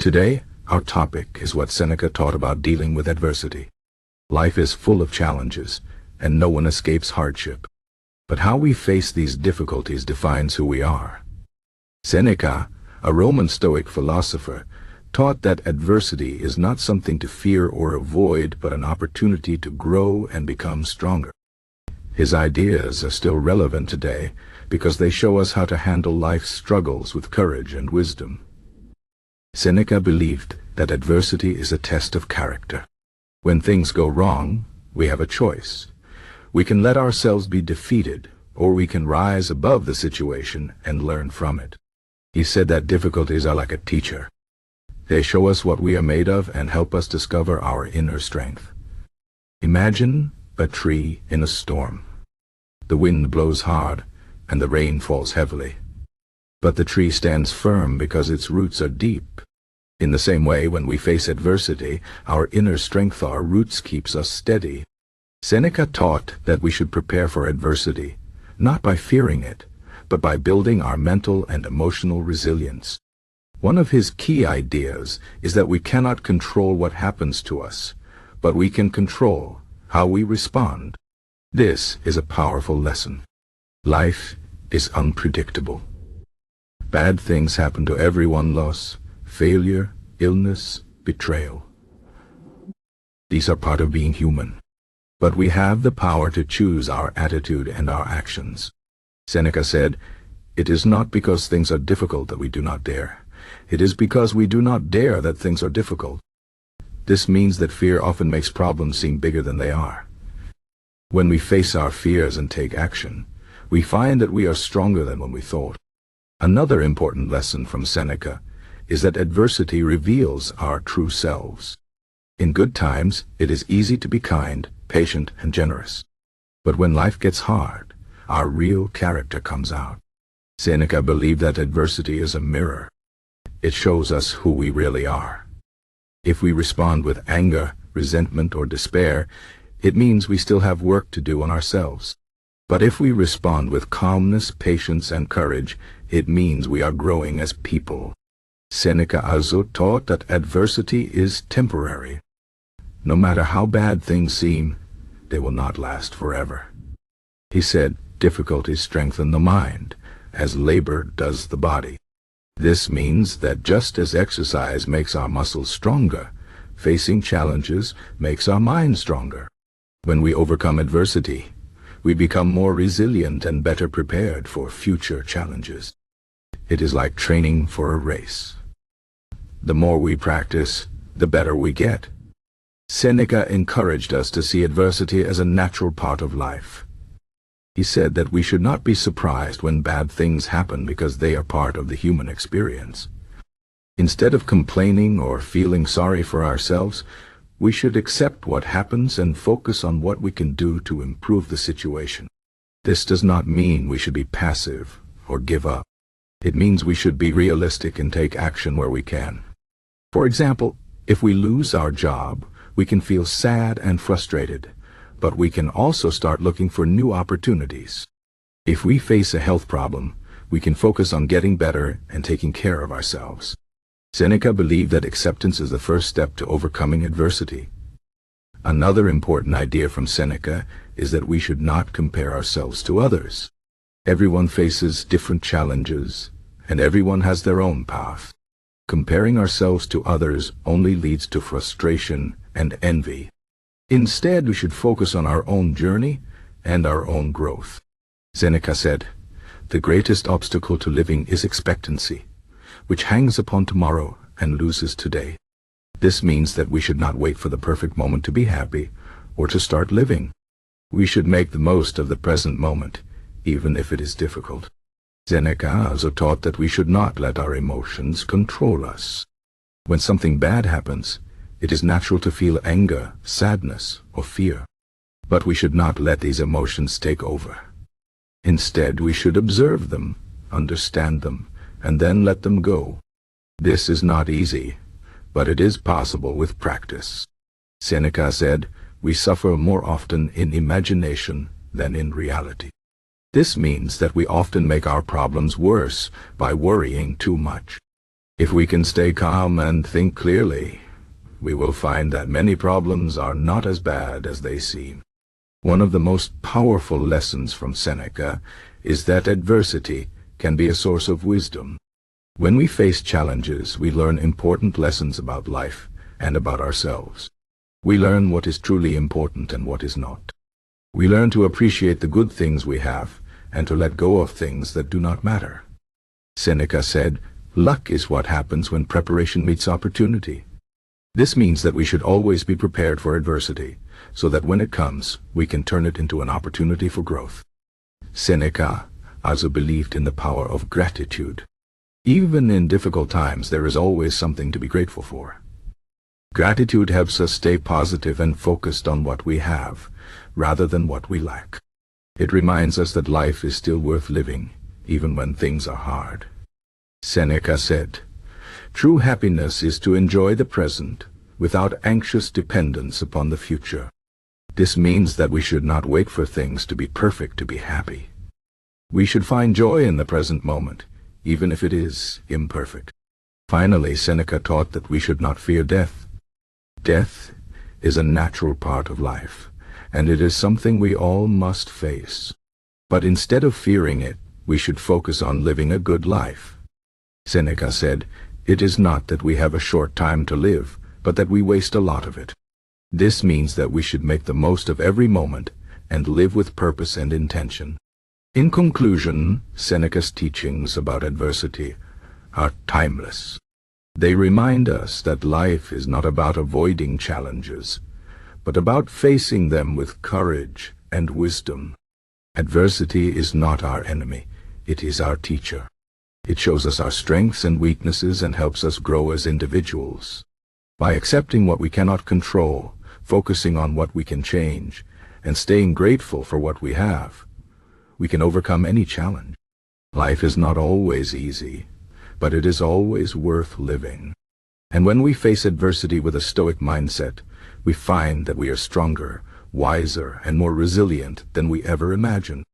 Today, our topic is what Seneca taught about dealing with adversity. Life is full of challenges, and no one escapes hardship. But how we face these difficulties defines who we are. Seneca, a Roman Stoic philosopher, taught that adversity is not something to fear or avoid, but an opportunity to grow and become stronger. His ideas are still relevant today because they show us how to handle life's struggles with courage and wisdom. Seneca believed that adversity is a test of character. When things go wrong, we have a choice. We can let ourselves be defeated, or we can rise above the situation and learn from it. He said that difficulties are like a teacher. They show us what we are made of and help us discover our inner strength. Imagine a tree in a storm. The wind blows hard, and the rain falls heavily. But the tree stands firm because its roots are deep. In the same way, when we face adversity, our inner strength, our roots, keeps us steady. Seneca taught that we should prepare for adversity, not by fearing it, but by building our mental and emotional resilience. One of his key ideas is that we cannot control what happens to us, but we can control how we respond. This is a powerful lesson. Life is unpredictable. Bad things happen to everyone: loss, failure, illness, betrayal. These are part of being human. But we have the power to choose our attitude and our actions. Seneca said, "It is not because things are difficult that we do not dare. It is because we do not dare that things are difficult." This means that fear often makes problems seem bigger than they are. When we face our fears and take action, we find that we are stronger than when we thought. Another important lesson from Seneca is that adversity reveals our true selves. In good times, it is easy to be kind, patient, and generous. But when life gets hard, our real character comes out. Seneca believed that adversity is a mirror. It shows us who we really are. If we respond with anger, resentment, or despair, it means we still have work to do on ourselves. But if we respond with calmness, patience, and courage, it means we are growing as people. Seneca also taught that adversity is temporary. No matter how bad things seem, they will not last forever. He said, difficulties strengthen the mind, as labor does the body. This means that just as exercise makes our muscles stronger, facing challenges makes our mind stronger. When we overcome adversity, we become more resilient and better prepared for future challenges. It is like training for a race. The more we practice, the better we get. Seneca encouraged us to see adversity as a natural part of life. He said that we should not be surprised when bad things happen because they are part of the human experience. Instead of complaining or feeling sorry for ourselves, we should accept what happens and focus on what we can do to improve the situation. This does not mean we should be passive or give up. It means we should be realistic and take action where we can. For example, if we lose our job, we can feel sad and frustrated, but we can also start looking for new opportunities. If we face a health problem, we can focus on getting better and taking care of ourselves. Seneca believed that acceptance is the first step to overcoming adversity. Another important idea from Seneca is that we should not compare ourselves to others. Everyone faces different challenges, and everyone has their own path. Comparing ourselves to others only leads to frustration and envy. Instead, we should focus on our own journey and our own growth. Seneca said, "The greatest obstacle to living is expectancy, which hangs upon tomorrow and loses today." This means that we should not wait for the perfect moment to be happy or to start living. We should make the most of the present moment, even if it is difficult. Seneca also taught that we should not let our emotions control us. When something bad happens, it is natural to feel anger, sadness, or fear. But we should not let these emotions take over. Instead, we should observe them, understand them, and then let them go. This is not easy, but it is possible with practice. Seneca said, "We suffer more often in imagination than in reality." This means that we often make our problems worse by worrying too much. If we can stay calm and think clearly, we will find that many problems are not as bad as they seem. One of the most powerful lessons from Seneca is that adversity can be a source of wisdom. When we face challenges, we learn important lessons about life and about ourselves. We learn what is truly important and what is not. We learn to appreciate the good things we have and to let go of things that do not matter. Seneca said, "Luck is what happens when preparation meets opportunity." This means that we should always be prepared for adversity, so that when it comes, we can turn it into an opportunity for growth. Seneca also believed in the power of gratitude. Even in difficult times, there is always something to be grateful for. Gratitude helps us stay positive and focused on what we have, rather than what we lack. It reminds us that life is still worth living, even when things are hard. Seneca said, "True happiness is to enjoy the present, without anxious dependence upon the future." This means that we should not wait for things to be perfect to be happy. We should find joy in the present moment, even if it is imperfect. Finally, Seneca taught that we should not fear death. Death is a natural part of life, and it is something we all must face. But instead of fearing it, we should focus on living a good life. Seneca said, "It is not that we have a short time to live, but that we waste a lot of it." This means that we should make the most of every moment and live with purpose and intention. In conclusion, Seneca's teachings about adversity are timeless. They remind us that life is not about avoiding challenges, but about facing them with courage and wisdom. Adversity is not our enemy, it is our teacher. It shows us our strengths and weaknesses and helps us grow as individuals. By accepting what we cannot control, focusing on what we can change, and staying grateful for what we have, we can overcome any challenge. Life is not always easy, but it is always worth living. And when we face adversity with a Stoic mindset, we find that we are stronger, wiser, and more resilient than we ever imagined.